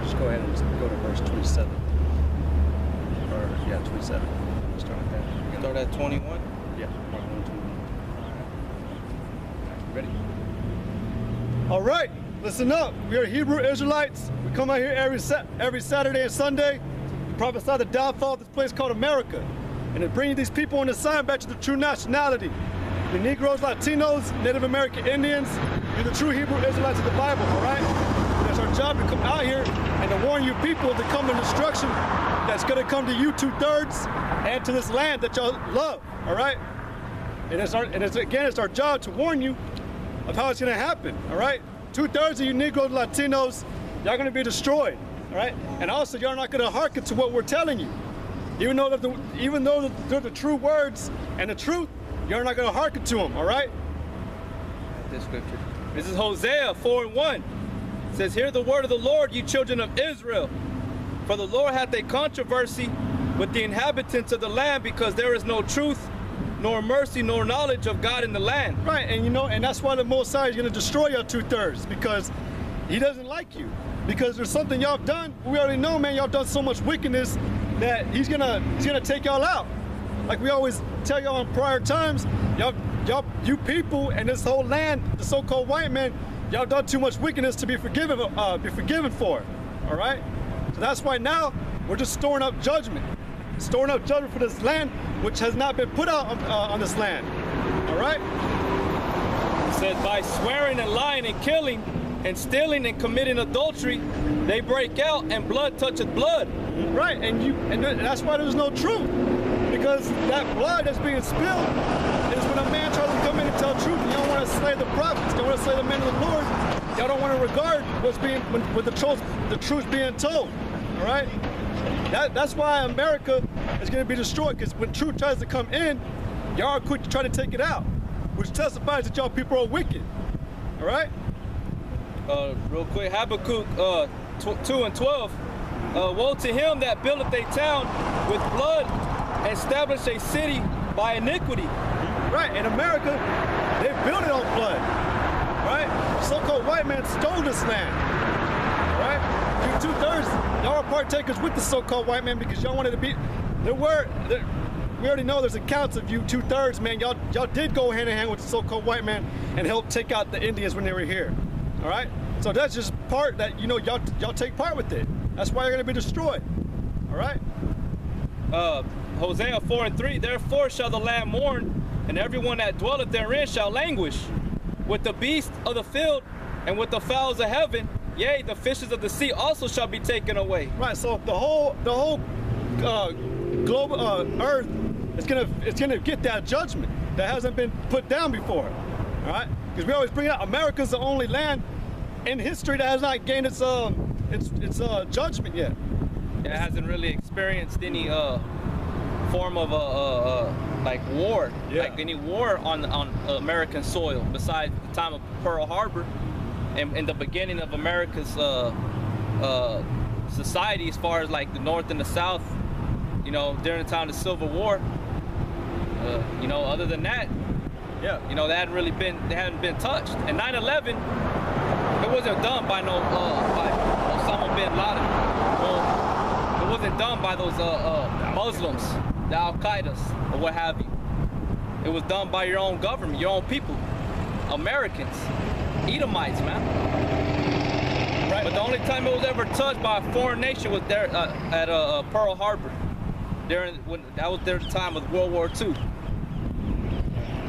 just go ahead and just go to verse 27. Or, yeah, 27. Start at that. Start at 21? Yeah, Mark 1, 21. Ready? All right, listen up. We are Hebrew Israelites. We come out here every Saturday and Sunday to prophesy the downfall of this place called America, and to bring these people on the sign back to the true nationality. The Negroes, Latinos, Native American Indians, you're the true Hebrew Israelites of the Bible, all right? And it's our job to come out here and to warn you people of the coming destruction that's gonna come to you 2/3 and to this land that y'all love, all right? And it's our job to warn you of how it's gonna happen, all right? 2/3 of you Negroes, Latinos, y'all gonna be destroyed, all right? And also, y'all not gonna hearken to what we're telling you. Even though they're the true words and the truth, you're not gonna hearken to them, all right? This scripture. This is Hosea 4:1. It says, "Hear the word of the Lord, you children of Israel. For the Lord hath a controversy with the inhabitants of the land, because there is no truth, nor mercy, nor knowledge of God in the land." Right, and and that's why the Most High is gonna destroy y'all 2/3, because he doesn't like you. Because there's something y'all done, we already know, man, y'all done so much wickedness that he's gonna take y'all out. Like we always tell y'all in prior times, you people and this whole land, the so-called white man, y'all done too much wickedness to be forgiven for, all right? So that's why now we're just storing up judgment for this land, which has not been put out on this land, all right? It says, "By swearing and lying and killing and stealing and committing adultery, they break out, and blood toucheth blood." Right, and that's why there's no truth. Because that blood that's being spilled is when a man tries to come in and tell truth. You don't want to slay the prophets. You don't want to slay the men of the Lord. Y'all don't want to regard when the truth being told. All right. That's why America is going to be destroyed. Because when truth tries to come in, y'all are quick to try to take it out, which testifies that y'all people are wicked. All right. Real quick, Habakkuk 2:12. "Woe to him that buildeth a town with blood, and establish a city by iniquity." Right, in America, they built it on blood, right? The so-called white man stole this land, right? You 2/3, y'all are partakers with the so-called white man because y'all wanted to be, we already know there's accounts of you 2/3, man. Y'all did go hand in hand with the so-called white man and help take out the Indians when they were here, all right? So that's just part that, y'all take part with it. That's why you're gonna be destroyed, all right? Hosea 4:3, "Therefore shall the land mourn, and everyone that dwelleth therein shall languish. With the beasts of the field, and with the fowls of heaven, yea, the fishes of the sea also shall be taken away." Right. So the whole global Earth is gonna get that judgment that hasn't been put down before. All right. Because we always bring out America's the only land in history that has not gained its judgment yet. It hasn't really experienced any form of like war, like any war on American soil besides the time of Pearl Harbor and the beginning of America's society, as far as like the North and the South, during the time of the Civil War. Other than that, they hadn't been touched. And 9/11, it wasn't done by by Osama bin Laden. It wasn't done by those Muslims, the Al-Qaedas, or what have you. It was done by your own government, your own people, Americans, Edomites, man. Right. But the only time it was ever touched by a foreign nation was there at Pearl Harbor. That was their time of World War II.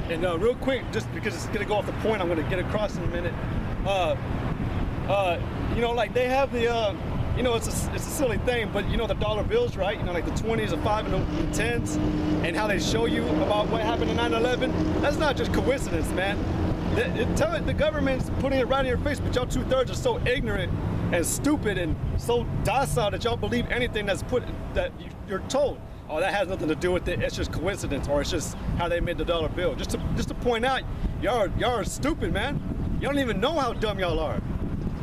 And real quick, just because it's gonna go off the point I'm gonna get across in a minute. Like they have the. It's a silly thing, but the dollar bills, right? Like the 20s, the 5 and the 10s, and how they show you about what happened in 9/11. That's not just coincidence, man. The government's putting it right in your face, but y'all 2/3 are so ignorant and stupid and so docile that y'all believe anything that you're told. Oh, that has nothing to do with it. It's just coincidence, or it's just how they made the dollar bill. Just to point out, y'all are stupid, man. You don't even know how dumb y'all are.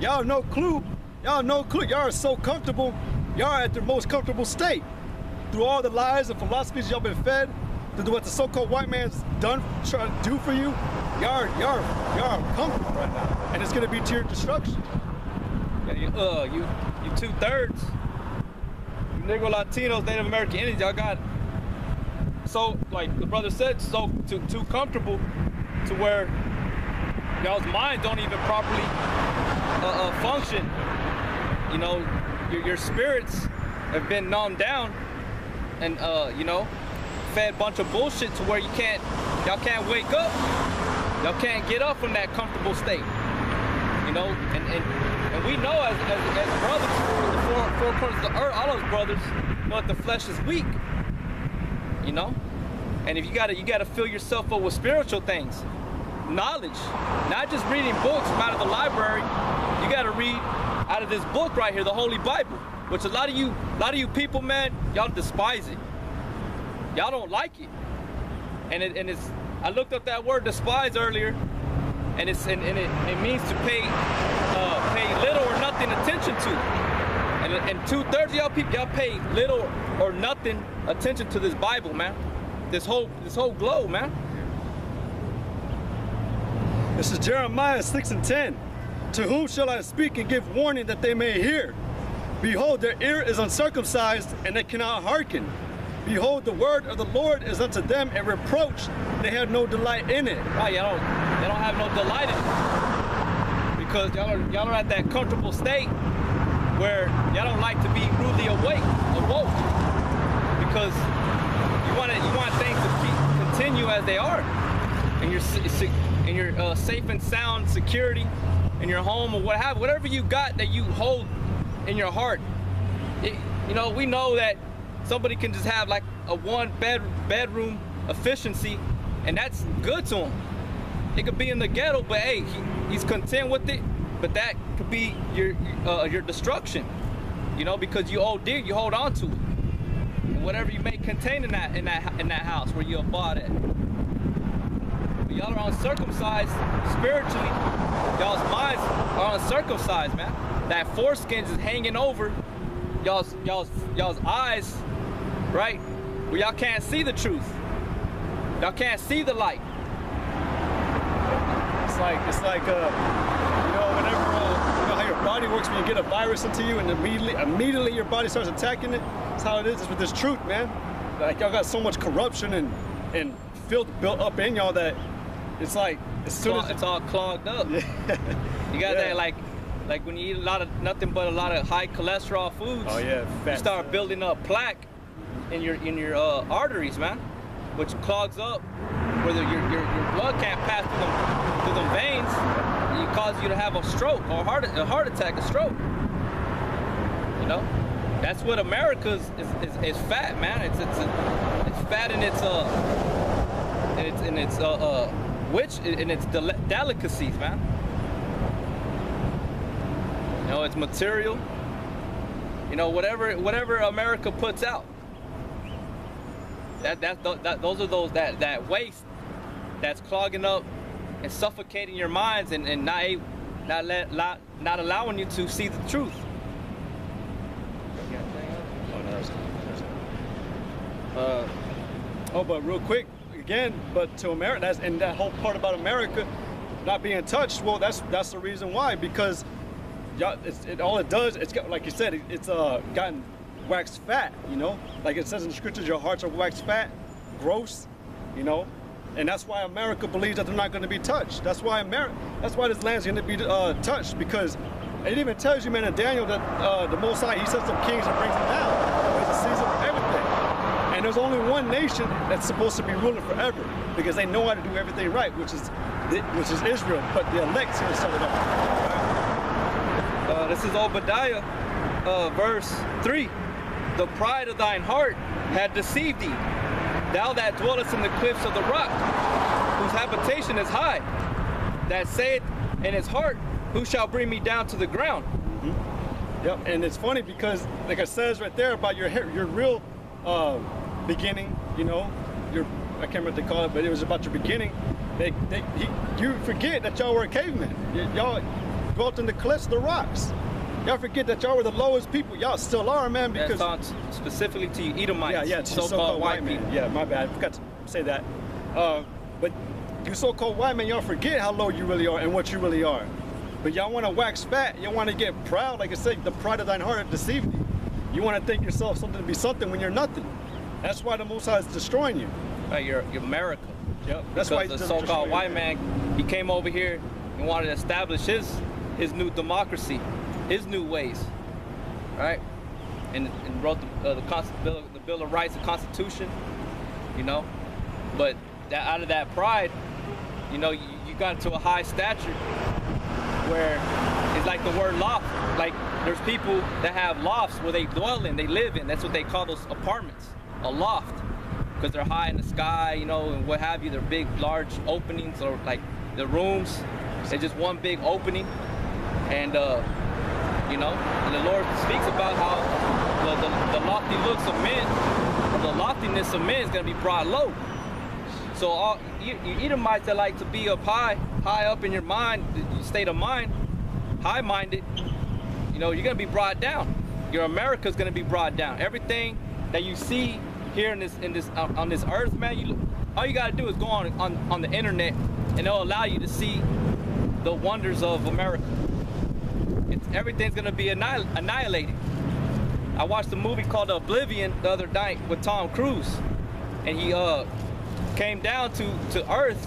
Y'all have no clue. Y'all have no clue. Y'all are so comfortable. Y'all are at their most comfortable state. Through all the lies and philosophies y'all been fed, through what the so-called white man's trying to do for you, y'all are comfortable right now, and it's gonna be to your destruction. Yeah, you 2/3, you Negro Latinos, Native American Indians, y'all got so, like the brother said, so too comfortable to where y'all's mind don't even properly function. You know, your spirits have been numbed down and you know, fed a bunch of bullshit to where y'all can't wake up. Y'all can't get up from that comfortable state. You know, and we know as brothers, the four corners of the earth, all those brothers know that the flesh is weak. You know? And if you gotta fill yourself up with spiritual things. Knowledge. Not just reading books from out of the library. You gotta read out of this book right here, the Holy Bible. Which a lot of you people, man, y'all despise it. Y'all don't like it. And it's I looked up that word despise earlier, and it means to pay little or nothing attention to. And 2/3 of y'all people, y'all pay little or nothing attention to this Bible, man. This whole globe, man. This is Jeremiah 6:10. To whom shall I speak and give warning that they may hear? Behold, their ear is uncircumcised, and they cannot hearken. Behold, the word of the Lord is unto them a reproach. They have no delight in it. Right, y'all don't have no delight in it. Because y'all are at that comfortable state where y'all don't like to be rudely awoke. Because you want things to continue as they are. And your safe and sound security in your home or whatever you got that you hold in your heart. You know, we know that somebody can just have like a one bedroom efficiency, and that's good to him. It could be in the ghetto, but hey, he's content with it. But that could be your destruction, you know, because you hold dear, you hold on to it, and whatever you may contain in that house where you abide at. But y'all are uncircumcised spiritually. Y'all's minds are uncircumcised, man. That foreskin is hanging over y'all's eyes, right? Where y'all can't see the truth. Y'all can't see the light. It's like you know, whenever you know how your body works when you get a virus into you, and immediately your body starts attacking it. That's how it is with this truth, man. Like y'all got so much corruption and filth built up in y'all that it's like as soon as it's all clogged up. Yeah. You got that like when you eat nothing but a lot of high cholesterol foods. Oh yeah, fat you start stuff. building up plaque in your arteries, man, which clogs up where your blood can't pass through them veins. And it causes you to have a stroke or a heart attack, a stroke. You know, that's what America is fat, man. It's fat in its delicacies, man. You know, it's material. You know, whatever America puts out. Those are that waste that's clogging up and suffocating your minds and not allowing you to see the truth. But real quick, again, but to America, and that whole part about America not being touched, well, that's the reason why, because y'all, all it does, it's got, like you said, it's gotten waxed fat, you know, like it says in the scriptures, your hearts are waxed fat, gross, you know, and that's why America believes that they're not going to be touched. That's why this land's going to be touched, because it even tells you, man, in Daniel that the Most High, he sets up kings and brings them down. There's a season for everything. And there's only one nation that's supposed to be ruling forever, because they know how to do everything right, which is Israel. But the elect's here to set it up. Right? This is Obadiah, verse 3. The pride of thine heart had deceived thee, thou that dwellest in the cliffs of the rock, whose habitation is high, that saith in his heart, who shall bring me down to the ground? Mm-hmm. Yep, and it's funny because, like it says right there about your real beginning, you know, I can't remember what they call it, but it was about your beginning. You forget that y'all were cavemen. Y'all dwelt in the cliffs of the rocks. Y'all forget that y'all were the lowest people. Y'all still are, man, because... That's specifically to you Edomites, yeah, so-called white people. Yeah, my bad, I forgot to say that. But you so-called white men, y'all forget how low you really are and what you really are. But y'all want to wax fat. You want to get proud. Like I said, the pride of thine heart hath deceived thee. You want to think yourself something to be something when you're nothing. That's why the Most High is destroying you. Right, you're America. Yep. That's why Because the so-called white man, he came over here and wanted to establish his new democracy, his new ways, right? And wrote the Bill of Rights, the Constitution, you know. But out of that pride, you know, you got into a high stature where it's like the word loft. Like there's people that have lofts where they dwell in, they live in. That's what they call those apartments, a loft, because they're high in the sky, you know, and what have you. They're big, large openings, or like the rooms. They're just one big opening, and you know, and the Lord speaks about how the lofty looks of men, the loftiness of men is going to be brought low. So all you Edomites that like to be up high up in your mind, your state of mind, high-minded, you know, you're going to be brought down. Your America's going to be brought down. Everything that you see here on this earth, man, all you got to do is go on the internet, and it'll allow you to see the wonders of America. Everything's going to be annihilated. I watched a movie called Oblivion the other night with Tom Cruise, and he came down to Earth,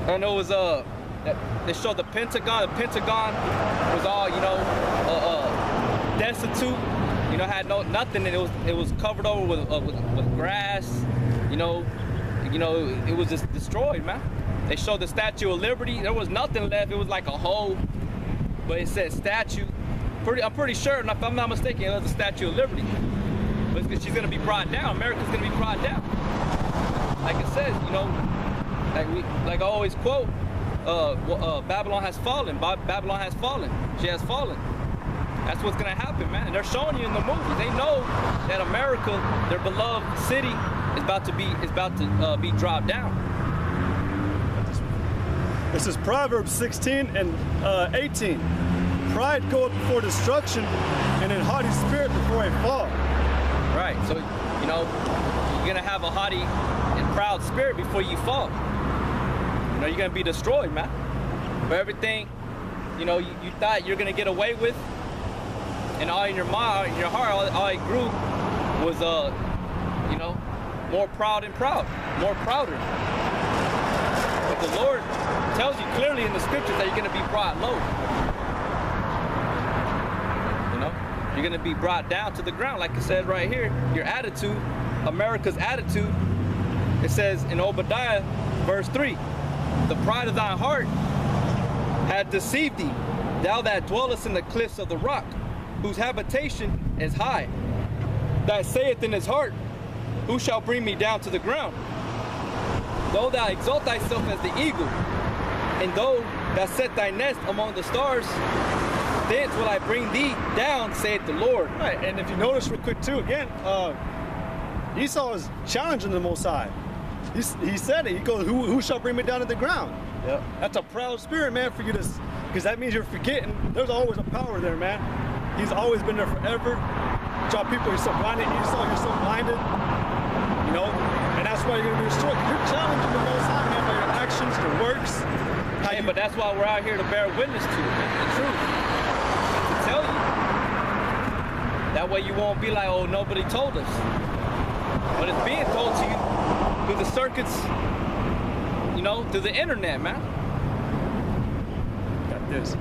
and it was they showed the Pentagon. The Pentagon was all, you know, destitute, you know, had nothing, and it was covered over with grass, you know, it was just destroyed, man. They showed the Statue of Liberty. There was nothing left. It was like a hole, but it said statue. I'm pretty sure, if I'm not mistaken, it was the Statue of Liberty. But she's gonna be brought down. America's gonna be brought down. Like it says, you know, like I always quote, Babylon has fallen. Babylon has fallen. She has fallen. That's what's gonna happen, man. And they're showing you in the movies. They know that America, their beloved city, is about to be dropped down. This is Proverbs 16 and 18. Pride goeth before destruction, and an haughty spirit before a fall. Right. So, you know, you're gonna have a haughty and proud spirit before you fall. You know, you're gonna be destroyed, man. But everything, you know, you thought you're gonna get away with, and all in your mind, in your heart, all it grew was, you know, more proud and more prouder. But the Lord tells you clearly in the scriptures that you're gonna be brought low. You know, you're gonna be brought down to the ground, like it said right here. Your attitude, America's attitude. It says in Obadiah, verse 3, the pride of thy heart had deceived thee, thou that dwellest in the cliffs of the rock, whose habitation is high, that saith in his heart, who shall bring me down to the ground? Though thou exalt thyself as the eagle, and though thou set thy nest among the stars, thence will I bring thee down, saith the Lord. Right, and if you notice real quick too, again, Esau is challenging the Most High. He said it. He goes, who shall bring me down to the ground? Yep. That's a proud spirit, man, for you to, because that means you're forgetting there's always a power there, man. He's always been there forever. Y'all people, you're so blinded. Esau, you're so blinded. You know, and that's why you're going to be destroyed. You're challenging the Most High, man, by your actions, your works. Hey, but that's why we're out here to bear witness to the truth. To tell you. That way you won't be like, oh, nobody told us. But it's being told to you through the circuits, you know, through the internet, man. Got this.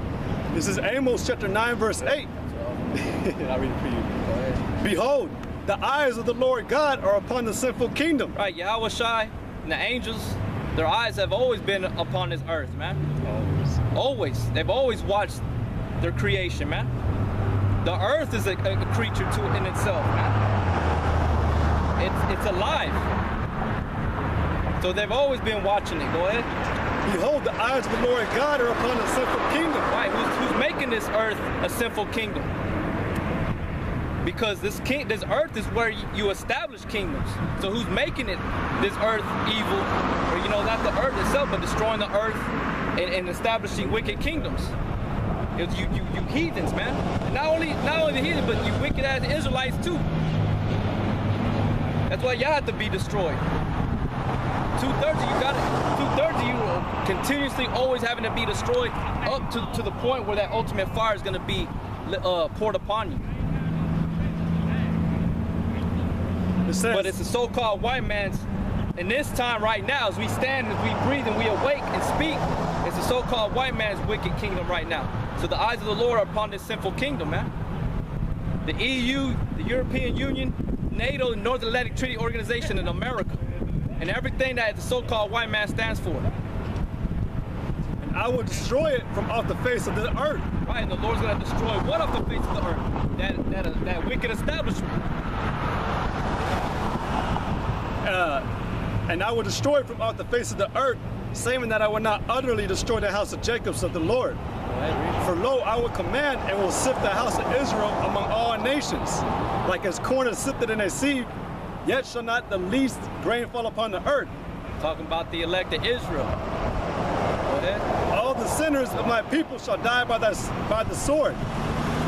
This is Amos chapter 9, verse 8. I'll read it for you. Go ahead. Behold, the eyes of the Lord God are upon the sinful kingdom. Right, Yahweh Shai and the angels, their eyes have always been upon this earth, man. Always. They've always watched their creation, man. The earth is a creature in itself, man. It's alive. So they've always been watching it. Go ahead. Behold, the eyes of the Lord God are upon the sinful kingdom. Right, who's making this earth a sinful kingdom? Because this earth is where you establish kingdoms. So who's making it, this earth, evil? Or, you know, not the earth itself, but destroying the earth and establishing wicked kingdoms. It's you heathens, man. And not only the heathens, but you wicked ass Israelites too. That's why y'all have to be destroyed. 2/3 of you got it. 2/3 of you are continuously always having to be destroyed up to the point where that ultimate fire is going to be poured upon you. It says, But it's the so-called white man's. In this time right now, as we stand, as we breathe, and we awake and speak, it's the so-called white man's wicked kingdom right now. So the eyes of the Lord are upon this sinful kingdom, man. The EU, the European Union, NATO, the North Atlantic Treaty Organization, and America, and everything that the so-called white man stands for. and I will destroy it from off the face of the earth. Right, and the Lord's going to destroy what off the face of the earth? That wicked establishment. And I will destroy it from off the face of the earth, saying that I will not utterly destroy the house of Jacob, said the Lord. For lo, I will command and will sift the house of Israel among all nations. Like as corn is sifted in a sieve, yet shall not the least grain fall upon the earth. Talking about the elect of Israel. Go ahead. All the sinners of my people shall die by the sword,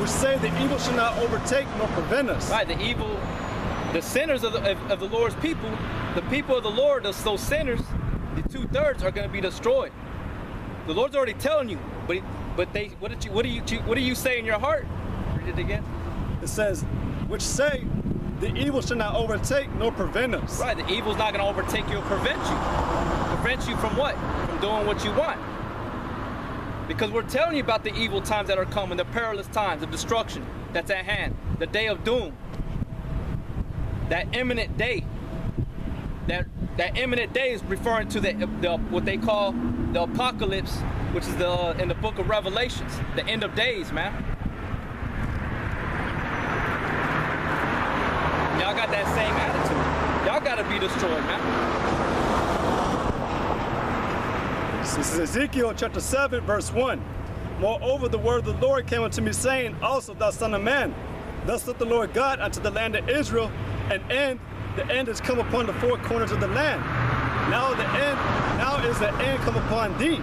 which say the evil shall not overtake nor prevent us. Right, the evil, the sinners of the Lord's people, the people of the Lord, those sinners, the 2/3 are going to be destroyed. The Lord's already telling you, but what do you say in your heart? Read it again. It says, which say the evil shall not overtake nor prevent us. Right, the evil's not going to overtake you or prevent you. Prevent you from what? From doing what you want. Because we're telling you about the evil times that are coming, the perilous times of destruction that's at hand, the day of doom, that imminent day. That imminent day is referring to the what they call the apocalypse, which is in the book of Revelations, the end of days, man. Y'all got that same attitude. Y'all got to be destroyed, man. This is Ezekiel chapter 7, verse 1. Moreover, the word of the Lord came unto me, saying, also, thou son of man, thus saith the Lord God unto the land of Israel, the end is come upon the four corners of the land. Now is the end come upon thee,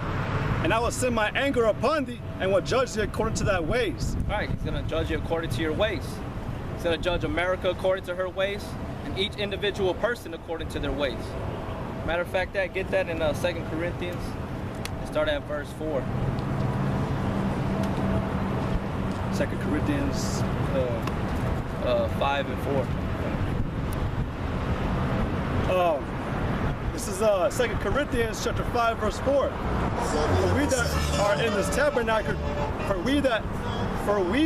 and I will send my anger upon thee, and will judge thee according to thy ways. All right, he's going to judge you according to your ways. He's going to judge America according to her ways, and each individual person according to their ways. Matter of fact, get that in 2 Corinthians. Start at verse 4. 2 Corinthians 5 and 4. This is 2 Corinthians chapter 5, verse 4. For we that are in this tabernacle, for we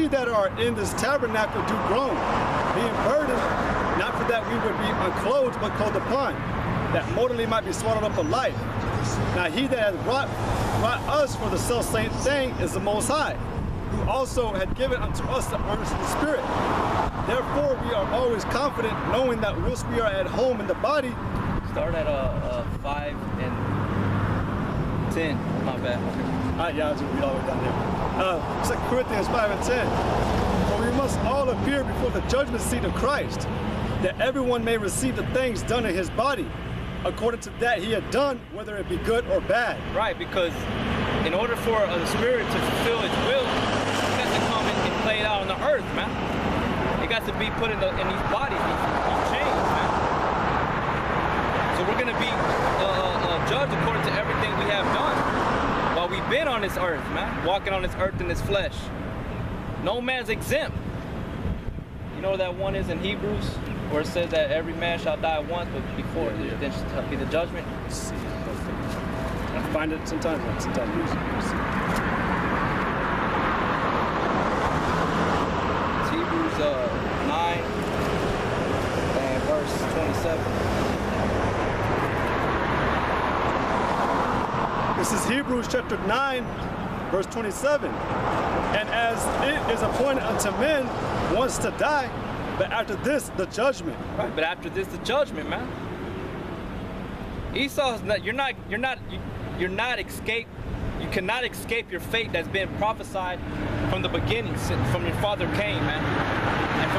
that are in this tabernacle do groan, being burdened, not for that we would be unclothed, but clothed upon, that mortally might be swallowed up alive. Now he that hath brought us for the self-same thing is the Most High, who also had given unto us the earnest of the Spirit. Therefore we are always confident, knowing that whilst we are at home in the body. Start at 5 and 10. My bad. Yeah, I'll just read all the way down there. 2 Corinthians 5 and 10. For we must all appear before the judgment seat of Christ, that everyone may receive the things done in his body, according to that he had done, whether it be good or bad. Right, because in order for the Spirit to fulfill its will, it has to come and play it out on the earth, man. It got to be put in these bodies, these chains, man. So we're going to be judged according to everything we have done while we've been on this earth, man. Walking on this earth in this flesh. No man's exempt. You know what that one is in Hebrews? Where it says that every man shall die once, but before then shall be the judgment. I find it sometimes use it. It's Hebrews 9 and verse 27. This is Hebrews chapter 9, verse 27. And as it is appointed unto men once to die, but after this, the judgment. Right, but after this, the judgment, man. Esau's not. You cannot escape your fate that's been prophesied from the beginning, from your father Cain, man, and